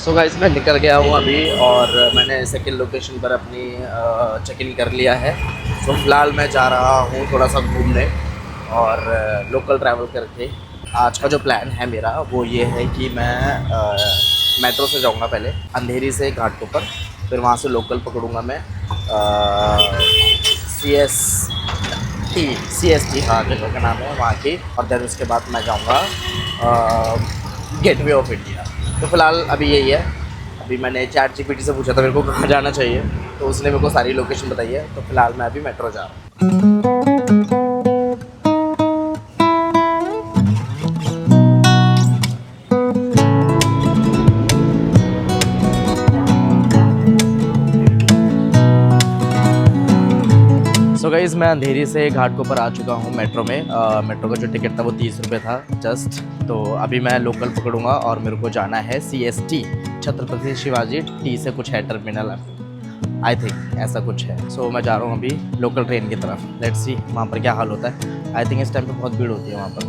So guys मैं निकल गया हूँ अभी और मैंने सेकंड लोकेशन पर अपनी चेक इन कर लिया है। सो फिलहाल मैं जा रहा हूँ थोड़ा सा घूमने और लोकल ट्रैवल करके। आज का जो प्लान है मेरा वो ये है कि मैं मेट्रो से जाऊँगा पहले अंधेरी से घाटकोपर, फिर वहाँ से लोकल पकड़ूँगा मैं CST हाँ जगह का नाम है वहाँ की, और देन उसके बाद मैं जाऊँगा गेटवे ऑफ इंडिया। तो फिलहाल अभी यही है। अभी मैंने ChatGPT से पूछा था मेरे को कहाँ जाना चाहिए, तो उसने मेरे को सारी लोकेशन बताई है। तो फिलहाल मैं अभी मेट्रो जा रहा हूँ। सो गाइस मैं अंधेरी से घाटकोपर आ चुका हूँ मेट्रो में। मेट्रो का जो टिकट था वो 30 रुपये था जस्ट। तो अभी मैं लोकल पकड़ूंगा और मेरे को जाना है CST, छत्रपति शिवाजी टी से कुछ है टर्मिनल, आई थिंक ऐसा कुछ है। सो मैं जा रहा हूँ अभी लोकल ट्रेन की तरफ। लेट्स सी वहाँ पर क्या हाल होता है। आई थिंक इस टाइम पे बहुत भीड़ होती है वहाँ पर।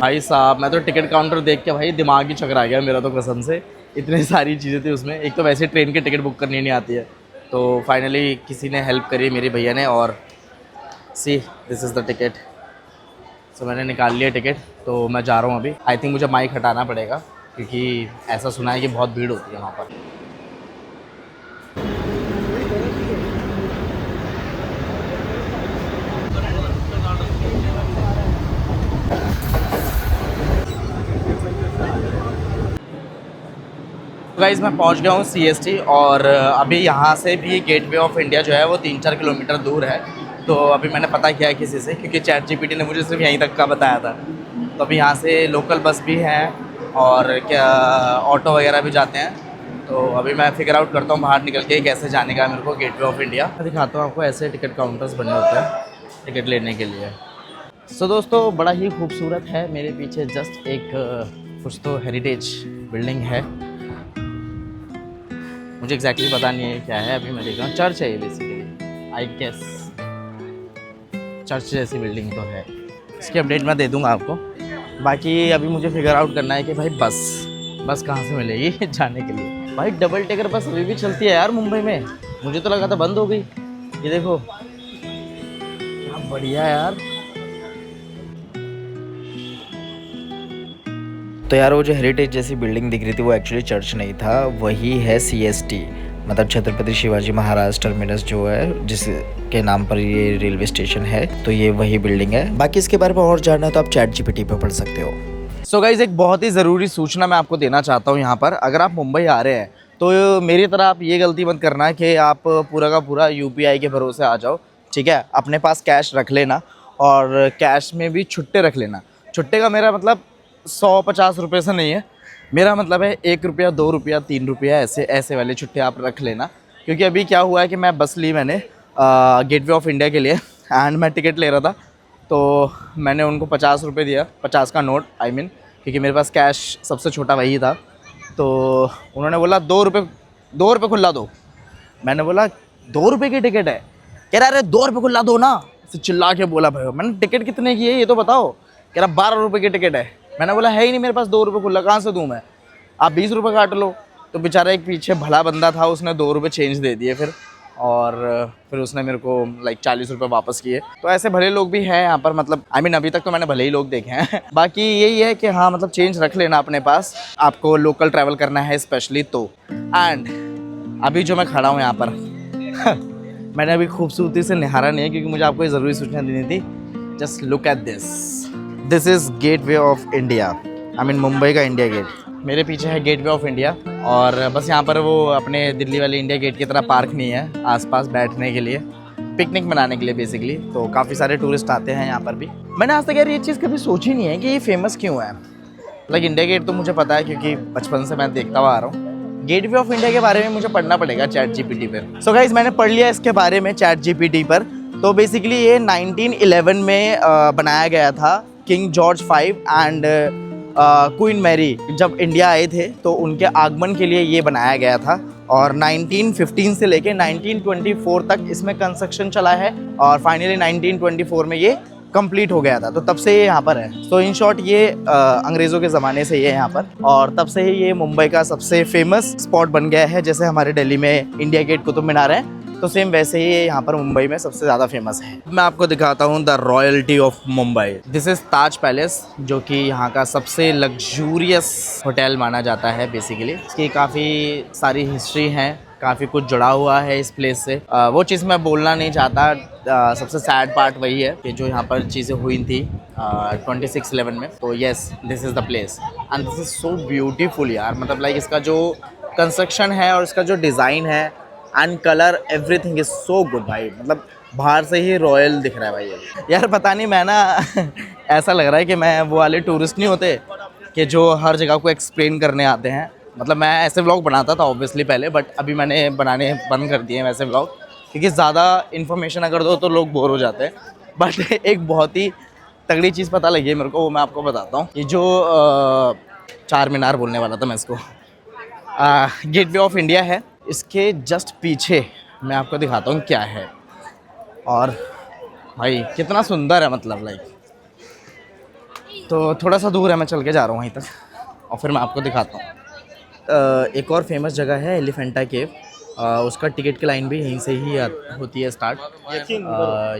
भाई साहब मैं तो टिकट काउंटर देख के भाई दिमाग ही चकरा गया मेरा तो कसम से। इतनी सारी चीज़ें थी उसमें। एक तो वैसे ट्रेन की टिकट बुक करनी नहीं आती है, तो फाइनली किसी ने हेल्प करी मेरे भैया ने, और see this is the ticket. So मैंने निकाल लिया टिकट। तो मैं जा रहा हूँ अभी। आई थिंक मुझे माइक हटाना पड़ेगा क्योंकि ऐसा सुना है कि बहुत भीड़ होती है वहाँ पर। गाइस मैं पहुंच गया हूँ CST, और अभी यहाँ से भी गेटवे ऑफ इंडिया जो है वो 3-4 किलोमीटर दूर है। तो अभी मैंने पता किया है किसी से, क्योंकि ChatGPT ने मुझे सिर्फ यहीं तक का बताया था। तो अभी यहाँ से लोकल बस भी है और क्या ऑटो वगैरह भी जाते हैं। तो अभी मैं फिगर आउट करता हूँ बाहर निकल के कैसे जाने का मेरे को गेटवे ऑफ इंडिया। मैं दिखाता हूँ आपको, ऐसे टिकट काउंटर्स बने होते हैं टिकट लेने के लिए। सो दोस्तों बड़ा ही खूबसूरत है। मेरे पीछे जस्ट एक कुछ तो हेरिटेज बिल्डिंग है, मुझे एग्जैक्टली पता नहीं है क्या है। अभी मैं देख रहा हूँ चर्च है ये बेसिकली, आई गेस चर्च जैसी बिल्डिंग तो है। इसकी अपडेट मैं दे दूँगा आपको। बाकी अभी मुझे फिगर आउट करना है कि भाई बस कहाँ से मिलेगी जाने के लिए। भाई डबल टेकर बस अभी भी चलती है यार मुंबई में। मुझे तो लगा था बंद हो गई। ये देखो क्या बढ़िया यार। तो यार वो जो हेरिटेज जैसी बिल्डिंग दिख रही थी वो एक्चुअली चर्च नहीं था, वही है CST, मतलब छत्रपति शिवाजी महाराज टर्मिनस जो है जिसके नाम पर ये रेलवे स्टेशन है। तो ये वही बिल्डिंग है। बाकी इसके बारे में और जानना है तो आप ChatGPT पे पढ़ सकते हो। सो गाइज एक बहुत ही ज़रूरी सूचना मैं आपको देना चाहता हूँ यहाँ पर। अगर आप मुंबई आ रहे हैं तो मेरी तरह आप ये गलती मत करना कि आप पूरा का पूरा UPI के भरोसे आ जाओ, ठीक है। अपने पास कैश रख लेना, और कैश में भी छुट्टे रख लेना। छुट्टे का मेरा मतलब 100-50 रुपये से नहीं है, मेरा मतलब है 1 रुपया 2 रुपया 3 रुपया ऐसे वाले छुट्टे आप रख लेना। क्योंकि अभी क्या हुआ है कि मैं बस ली मैंने गेटवे ऑफ इंडिया के लिए, एंड मैं टिकट ले रहा था। तो मैंने उनको 50 रुपये दिया, 50 का नोट आई मीन, क्योंकि मेरे पास कैश सबसे छोटा वही था। तो उन्होंने बोला 2 रुपये खुला दो। मैंने बोला 2 रुपये की टिकट है? कह रहा अरे 2 रुपये खुला दो ना, इसे चिल्ला के बोला। भाई मैंने टिकट कितने की है ये तो बताओ। कह रहा 12 रुपये की टिकट है। मैंने बोला है ही नहीं मेरे पास 2 रुपये खुला, कहाँ से दूँ मैं, आप 20 रुपये काट लो। तो बेचारा एक पीछे भला बंदा था, उसने 2 रुपये चेंज दे दिए फिर, और फिर उसने मेरे को 40 रुपये वापस किए। तो ऐसे भले लोग भी हैं यहाँ पर, मतलब आई मीन अभी तक तो मैंने भले ही लोग देखे हैं। बाकी यही है कि हाँ मतलब चेंज रख लेना अपने पास, आपको लोकल ट्रैवल करना है स्पेशली तो। एंड अभी जो मैं खड़ा हूँ यहाँ पर मैंने अभी खूबसूरती से निहारा नहीं है क्योंकि मुझे आपको ये ज़रूरी सूचना देनी थी। Just look at this is gateway of India, I mean Mumbai का इंडिया गेट। मेरे पीछे है गेटवे ऑफ इंडिया, और बस यहाँ पर वो अपने दिल्ली वाले इंडिया गेट की तरह पार्क नहीं है आसपास बैठने के लिए, पिकनिक मनाने के लिए बेसिकली। तो काफ़ी सारे टूरिस्ट आते हैं यहाँ पर भी। मैंने आज तक यार ये चीज़ कभी सोची नहीं है कि ये फेमस क्यों है। इंडिया गेट तो मुझे पता है क्योंकि बचपन से मैं देखता हुआ आ रहा हूँ, गेटवे ऑफ इंडिया के बारे में मुझे पढ़ना पड़ेगा चैट जीपीटी पे। सो गाइज मैंने पढ़ लिया इसके बारे में चैट जीपीटी पर। तो बेसिकली ये 1911 में बनाया गया था। King George 5 and Queen Mary जब इंडिया आए थे तो उनके आगमन के लिए ये बनाया गया था। और 1915 से लेके 1924 तक इसमें कंस्ट्रक्शन चला है और फाइनली 1924 में ये कंप्लीट हो गया था। तो तब से ये यहाँ पर है। सो इन शॉर्ट ये अंग्रेज़ों के ज़माने से ये यहाँ पर, और तब से ही ये मुंबई का सबसे फेमस स्पॉट बन गया है। जैसे हमारे दिल्ली में इंडिया गेट, कुतुब मीनार है, तो सेम वैसे ही ये यहाँ पर मुंबई में सबसे ज़्यादा फेमस है। मैं आपको दिखाता हूँ the royalty of Mumbai. This is Taj palace, जो कि यहाँ का सबसे लग्जूरियस होटल माना जाता है बेसिकली। इसकी काफ़ी सारी हिस्ट्री है, काफ़ी कुछ जुड़ा हुआ है इस प्लेस से। वो चीज़ मैं बोलना नहीं चाहता। सबसे सैड पार्ट वही है कि जो यहाँ पर चीज़ें हुई थी 26/11 में। तो yes, this is the place and this is so beautiful यार। मतलब लाइक इसका जो कंस्ट्रक्शन है और इसका जो डिज़ाइन है and colour, everything is so good भाई। मतलब बाहर से ही रॉयल दिख रहा है भाई यार। पता नहीं, मैं ना ऐसा लग रहा है कि मैं वो वाले टूरिस्ट नहीं होते कि जो हर जगह को एक्सप्लेन करने आते हैं। मतलब मैं ऐसे व्लॉग बनाता था ऑब्वियसली पहले, बट अभी मैंने बनाने बंद कर दिए हैं वैसे व्लॉग, क्योंकि ज़्यादा इन्फॉर्मेशन अगर दो तो लोग बोर हो जाते हैं। बट एक बहुत ही तगड़ी चीज़ पता लगी है मेरे को, वो मैं आपको बताता हूँ। ये जो चार मीनार बोलने वाला था मैं इसको, गेटवे ऑफ इंडिया है, इसके जस्ट पीछे मैं आपको दिखाता हूँ क्या है। और भाई कितना सुंदर है, मतलब लाइक। तो थोड़ा सा दूर है, मैं चल के जा रहा हूँ वहीं तक और फिर मैं आपको दिखाता हूँ। एक और फेमस जगह है एलिफेंटा केव। उसका टिकट की लाइन भी यहीं से ही होती है स्टार्ट।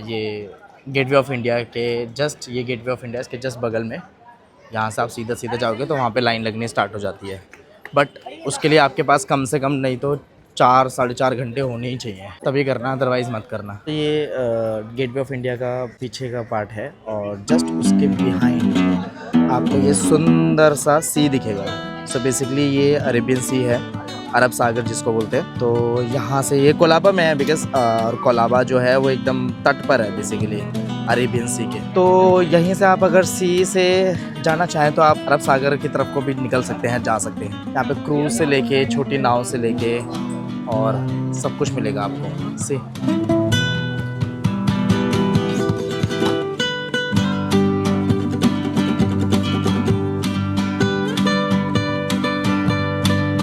ये गेटवे ऑफ इंडिया के जस्ट, ये गेटवे ऑफ इंडिया इसके जस्ट बगल में, यहाँ से आप सीधा सीधा जाओगे तो वहाँ पे लाइन लगनी स्टार्ट हो जाती है। बट उसके लिए आपके पास कम से कम नहीं तो 4-4.5 घंटे होने ही चाहिए, तभी करना, अदरवाइज़ मत करना। तो ये गेटवे ऑफ इंडिया का पीछे का पार्ट है और जस्ट उसके बिहाइंड आपको ये सुंदर सा सी दिखेगा। सो बेसिकली ये अरेबियन सी है, अरब सागर जिसको बोलते हैं। तो यहाँ से ये कोलाबा में है बिकॉज, और कोलाबा जो है वो एकदम तट पर है बेसिकली अरेबियन सी के। तो यहीं से आप अगर सी से जाना चाहें तो आप अरब सागर की तरफ को भी निकल सकते हैं, जा सकते हैं। यहाँ पे क्रूज से लेके, छोटी नाव से लेके और सब कुछ मिलेगा आपको से।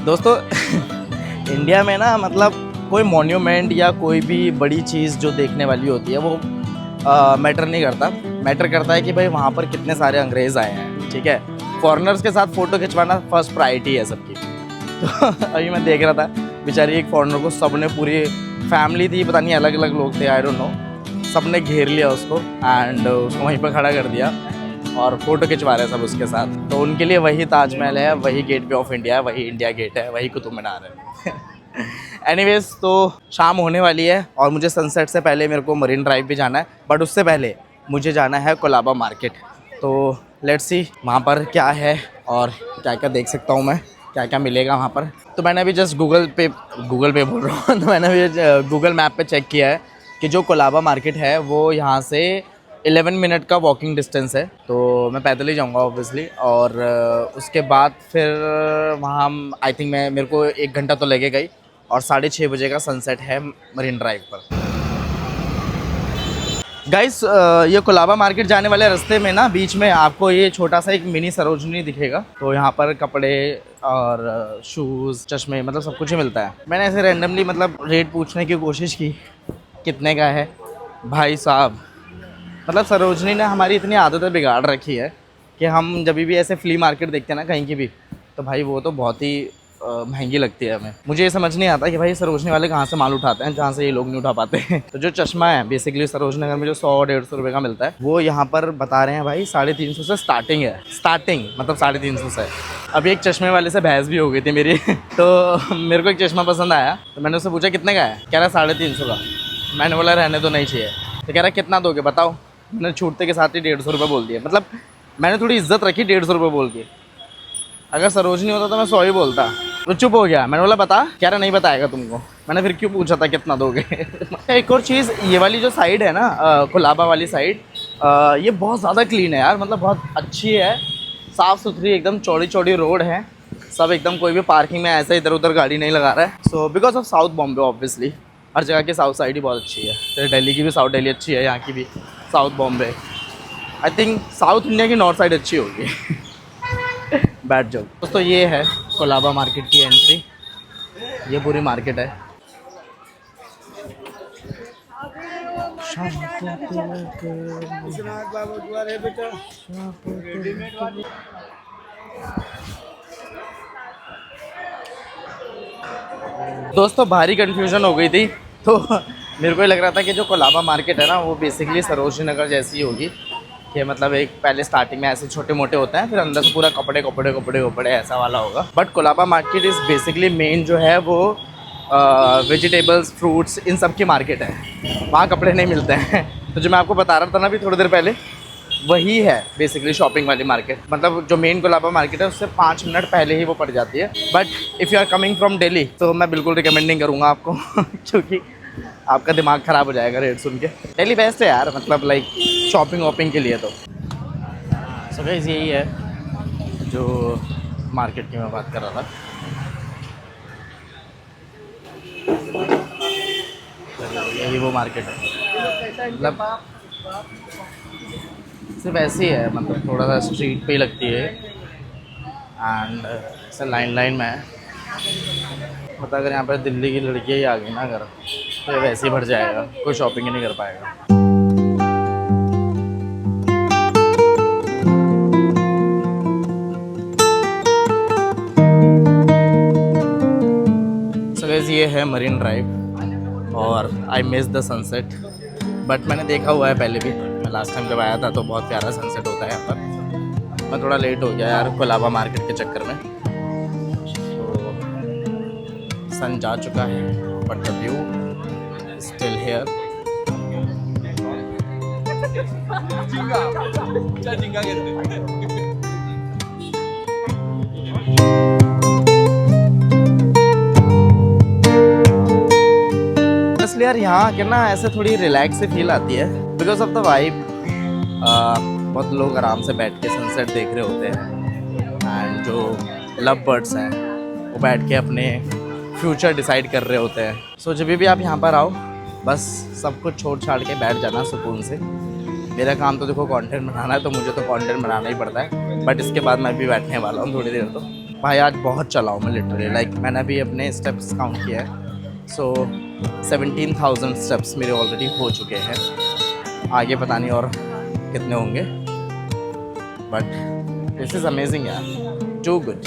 दोस्तों इंडिया में ना, मतलब कोई मॉन्यूमेंट या कोई भी बड़ी चीज़ जो देखने वाली होती है वो मैटर नहीं करता। मैटर करता है कि भाई वहाँ पर कितने सारे अंग्रेज़ आए हैं, ठीक है। फॉरेनर्स के साथ फ़ोटो खिंचवाना फर्स्ट प्रायोरिटी है सबकी। तो अभी मैं देख रहा था, बेचारी एक फॉरेनर को सबने, पूरी फैमिली थी, पता नहीं अलग अलग लोग थे, आई डोंट नो, सबने घेर लिया उसको एंड उसको वहीं पर खड़ा कर दिया और फ़ोटो खिंचवा रहे सब उसके साथ। तो उनके लिए वही ताजमहल है, वही गेटवे ऑफ इंडिया है, वही इंडिया गेट है, वही कुतुब मीनार है। एनीवेज, तो शाम होने वाली है और मुझे सनसेट से पहले मेरे को मरीन ड्राइव भी जाना है, बट उससे पहले मुझे जाना है कोलाबा मार्केट। तो लेट्स सी वहाँ पर क्या है और क्या क्या देख सकता हूँ मैं, क्या क्या मिलेगा वहाँ पर। तो मैंने अभी जस्ट गूगल पे बोल रहा हूँ, तो मैंने अभी गूगल मैप पे चेक किया है कि जो कोलाबा मार्केट है वो यहाँ से 11 मिनट का वॉकिंग डिस्टेंस है। तो मैं पैदल ही जाऊँगा ऑब्वियसली, और उसके बाद फिर वहाँ आई थिंक मेरे को 1 घंटा तो लगेगा ही, और 6:30 बजे का सनसेट है मरीन ड्राइव पर। गाइस, ये कोलाबा मार्केट जाने वाले रास्ते में ना, बीच में आपको ये छोटा सा एक मिनी सरोजनी दिखेगा। तो यहाँ पर कपड़े और शूज़, चश्मे, मतलब सब कुछ ही मिलता है। मैंने ऐसे रैंडमली मतलब रेट पूछने की कोशिश की, कितने का है भाई साहब। मतलब सरोजनी ने हमारी इतनी आदतें बिगाड़ रखी है कि हम जब भी ऐसे फ्ली मार्केट देखते हैं ना कहीं की भी, तो भाई वो तो बहुत ही महंगी लगती है हमें। मुझे ये समझ नहीं आता कि भाई सरोजनी वाले कहाँ से माल उठाते हैं जहाँ से ये लोग नहीं उठा पाते हैं। तो जो चश्मा है बेसिकली सरोजनी नगर में जो 100-150 रुपये का मिलता है, वो यहाँ पर बता रहे हैं भाई 350 से स्टार्टिंग है। स्टार्टिंग मतलब 350 से। अभी एक चश्मे वाले से बहस भी हो गई थी मेरी। तो मेरे को एक चश्मा पसंद आया, तो मैंने उससे पूछा कितने का है, कह रहा 350 का। मैंने बोला रहने तो नहीं चाहिए। तो कह रहा कितना दोगे बताओ। मैंने छूटते के साथ ही 150 रुपये बोल दिया। मतलब मैंने थोड़ी इज्जत रखी 150 रुपये बोल के। अगर सरोजनी होता तो मैं 100 ही बोलता। तो चुप हो गया। मैंने बोला बता, कह रहा नहीं बताएगा तुमको। मैंने फिर क्यों पूछा था कितना दोगे। एक और चीज़, ये वाली जो साइड है ना, कोलाबा वाली साइड, ये बहुत ज़्यादा क्लीन है यार। मतलब बहुत अच्छी है, साफ़ सुथरी, एकदम चौड़ी चौड़ी रोड है सब एकदम, कोई भी पार्किंग में ऐसे इधर उधर गाड़ी नहीं लगा रहा है। So because of south Bombay obviously, हर जगह की साउथ साइड ही बहुत अच्छी है। तो दिल्ली की भी साउथ दिल्ली अच्छी है, यहाँ की भी south Bombay. I think south India की नॉर्थ साइड अच्छी होगी। बैठ जाओ दोस्तों, ये है कोलाबा मार्केट की एंट्री। ये पूरी मार्केट है। दोस्तों भारी कंफ्यूजन हो गई थी, तो मेरे को ही लग रहा था कि जो कोलाबा मार्केट है ना, वो बेसिकली सरोजनी नगर जैसी ही होगी। कि मतलब एक पहले स्टार्टिंग में ऐसे छोटे मोटे होते हैं, फिर अंदर से पूरा कपड़े कपड़े कपड़े कपड़े ऐसा वाला होगा। But Colaba market is basically main जो है वो वेजिटेबल्स, फ्रूट्स, इन सब की मार्केट है। वहाँ कपड़े नहीं मिलते हैं। तो जो मैं आपको बता रहा था ना अभी थोड़ी देर पहले, वही है बेसिकली शॉपिंग वाली मार्केट। मतलब जो मेन कोलाबा मार्केट है उससे 5 मिनट पहले ही वो पड़ जाती है। But if you are coming from Delhi तो मैं बिल्कुल रिकमेंड नहीं करूँगा आपको क्योंकि आपका दिमाग ख़राब हो जाएगा रेट सुन के। दिल्ली बेस्ट है यार, मतलब लाइक शॉपिंग वॉपिंग के लिए। तो सो गाइस यही है जो मार्केट की मैं बात कर रहा था। यही वो मार्केट है, मतलब सिर्फ ऐसे ही है, मतलब थोड़ा सा स्ट्रीट पे ही लगती है एंड ऐसा लाइन लाइन में है। मतलब अगर यहाँ पर दिल्ली की लड़कियाँ ही आ गई ना अगर, तो वैसे ही भर जाएगा, कोई शॉपिंग ही नहीं कर पाएगा। सो गाइस ये है मरीन ड्राइव और I miss the sunset. But मैंने देखा हुआ है पहले भी, मैं लास्ट टाइम जब आया था तो बहुत प्यारा सनसेट होता है यहाँ पर। मैं थोड़ा लेट हो गया यार कोलाबा मार्केट के चक्कर में, तो सन जा चुका है but the view still here. इसलिए यार यहाँ के ना ऐसे थोड़ी रिलैक्स से फील आती है बिकॉज ऑफ द वाइब। बहुत लोग आराम से बैठ के सनसेट देख रहे होते हैं एंड जो लव बर्ड्स हैं वो बैठ के अपने फ्यूचर डिसाइड कर रहे होते हैं। सो जब भी आप यहाँ पर आओ बस सब कुछ छोड़ छाड़ के बैठ जाना सुकून से। मेरा काम तो देखो कंटेंट बनाना है, तो मुझे तो कंटेंट बनाना ही पड़ता है। बट इसके बाद मैं भी बैठने वाला हूँ थोड़ी देर। तो भाई आज बहुत चला हूँ मैं लिटरली, लाइक मैंने अभी अपने स्टेप्स काउंट किया है। सो 17,000 स्टेप्स मेरे ऑलरेडी हो चुके हैं। आगे पता नहीं और कितने होंगे, बट दिस इज़ अमेजिंग यार, टू गुड।